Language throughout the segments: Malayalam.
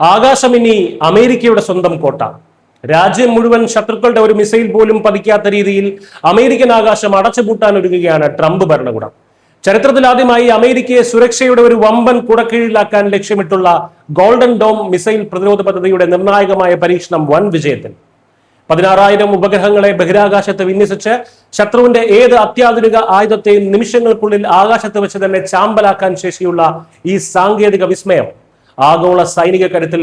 ആകാശം ഇനി അമേരിക്കയുടെ സ്വന്തം കോട്ട. രാജ്യം മുഴുവൻ ശത്രുക്കളുടെ ഒരു മിസൈൽ പോലും പതിക്കാത്ത രീതിയിൽ അമേരിക്കൻ ആകാശം അടച്ചുപൂട്ടാൻ ഒരുങ്ങുകയാണ് ട്രംപ് ഭരണകൂടം. ചരിത്രത്തിലാദ്യമായി അമേരിക്കയെ സുരക്ഷയുടെ ഒരു വമ്പൻ കുടക്കീഴിലാക്കാൻ ലക്ഷ്യമിട്ടുള്ള ഗോൾഡൻ ഡോം മിസൈൽ പ്രതിരോധ പദ്ധതിയുടെ നിർണായകമായ പരീക്ഷണം വൻ വിജയത്തിൽ. 16,000 ഉപഗ്രഹങ്ങളെ ബഹിരാകാശത്ത് വിന്യസിച്ച് ശത്രുവിന്റെ ഏത് അത്യാധുനിക ആയുധത്തെയും നിമിഷങ്ങൾക്കുള്ളിൽ ആകാശത്ത് വെച്ച് തന്നെ ചാമ്പലാക്കാൻ ശേഷിയുള്ള ഈ സാങ്കേതിക വിസ്മയം ആഗോള സൈനിക കരുത്തിൽ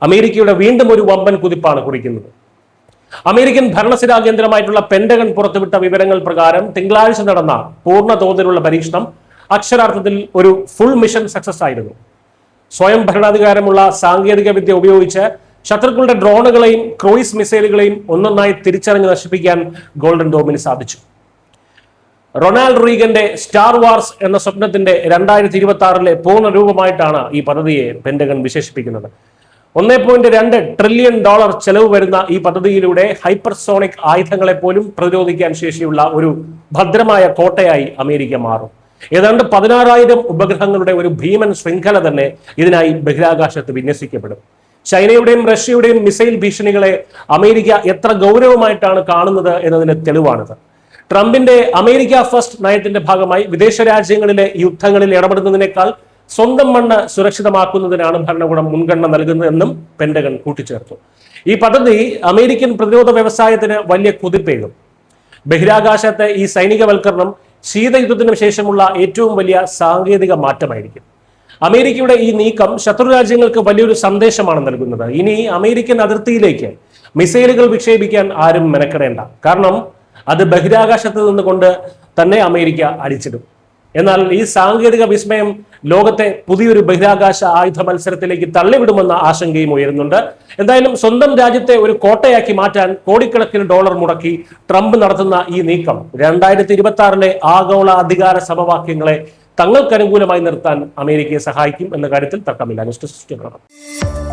അമേരിക്കയുടെ വീണ്ടും ഒരു വമ്പൻ കുതിപ്പാണ് കുറിക്കുന്നത്. അമേരിക്കൻ ഭരണസിരാ കേന്ദ്രമായിട്ടുള്ള പെന്റഗൺ പുറത്തുവിട്ട വിവരങ്ങൾ പ്രകാരം തിങ്കളാഴ്ച നടന്ന പൂർണ്ണ തോതിലുള്ള പരീക്ഷണം അക്ഷരാർത്ഥത്തിൽ ഒരു ഫുൾ മിഷൻ സക്സസ് ആയിരുന്നു. സ്വയം ഭരണാധികാരമുള്ള സാങ്കേതിക വിദ്യ ഉപയോഗിച്ച് ശത്രുക്കളുടെ ഡ്രോണുകളെയും ക്രൂയിസ് മിസൈലുകളെയും ഒന്നൊന്നായി തിരിച്ചറിഞ്ഞ് നശിപ്പിക്കാൻ ഗോൾഡൻ ഡോമിന് സാധിച്ചു. റൊണാൾഡ് റീഗന്റെ സ്റ്റാർ വാർസ് എന്ന സ്വപ്നത്തിന്റെ 2026 പൂർണ്ണ രൂപമായിട്ടാണ് ഈ പദ്ധതിയെ പെന്റഗൺ വിശേഷിപ്പിക്കുന്നത്. $1.2 ട്രില്യൺ ചെലവ് വരുന്ന ഈ പദ്ധതിയിലൂടെ ഹൈപ്പർസോണിക് ആയുധങ്ങളെ പോലും പ്രതിരോധിക്കാൻ ശേഷിയുള്ള ഒരു ഭദ്രമായ കോട്ടയായി അമേരിക്ക മാറും. ഏതാണ്ട് 16,000 ഉപഗ്രഹങ്ങളുടെ ഒരു ഭീമൻ ശൃംഖല തന്നെ ഇതിനായി ബഹിരാകാശത്ത് വിന്യസിക്കപ്പെടും. ചൈനയുടെയും റഷ്യയുടെയും മിസൈൽ ഭീഷണികളെ അമേരിക്ക എത്ര ഗൗരവമായിട്ടാണ് കാണുന്നത് എന്നതിന് തെളിവാണിത്. ട്രംപിന്റെ അമേരിക്ക ഫസ്റ്റ് നയത്തിന്റെ ഭാഗമായി വിദേശ രാജ്യങ്ങളിലെ യുദ്ധങ്ങളിൽ ഇടപെടുന്നതിനേക്കാൾ സ്വന്തം മണ്ണ് സുരക്ഷിതമാക്കുന്നതിനാണ് ഭരണകൂടം മുൻഗണന നൽകുന്നതെന്നും പെന്റഗൺ കൂട്ടിച്ചേർത്തു. ഈ പദ്ധതി അമേരിക്കൻ പ്രതിരോധ വ്യവസായത്തിന് വലിയ കുതിപ്പേകും. ബഹിരാകാശത്തെ ഈ സൈനികവൽക്കരണം ശീതയുദ്ധത്തിനു ശേഷമുള്ള ഏറ്റവും വലിയ സാങ്കേതിക മാറ്റമായിരിക്കും. അമേരിക്കയുടെ ഈ നീക്കം ശത്രു രാജ്യങ്ങൾക്ക് വലിയൊരു സന്ദേശമാണ് നൽകുന്നത്. ഇനി അമേരിക്കൻ അതിർത്തിയിലേക്ക് മിസൈലുകൾ വിക്ഷേപിക്കാൻ ആരും മെനക്കെടേണ്ട. കാരണം അത് ബഹിരാകാശത്ത് നിന്നുകൊണ്ട് തന്നെ അമേരിക്ക അടിച്ചിടും. എന്നാൽ ഈ സാങ്കേതിക വിസ്മയം ലോകത്തെ പുതിയൊരു ബഹിരാകാശ ആയുധ മത്സരത്തിലേക്ക് തള്ളിവിടുമെന്ന ആശങ്കയും ഉയരുന്നുണ്ട്. എന്തായാലും സ്വന്തം രാജ്യത്തെ ഒരു കോട്ടയാക്കി മാറ്റാൻ കോടിക്കണക്കിന് ഡോളർ മുടക്കി ട്രംപ് നടത്തുന്ന ഈ നീക്കം 2026 ആഗോള അധികാര സമവാക്യങ്ങളെ തങ്ങൾക്ക് അനുകൂലമായി നിർത്താൻ അമേരിക്കയെ സഹായിക്കും എന്ന കാര്യത്തിൽ തർക്കമില്ല. News desk.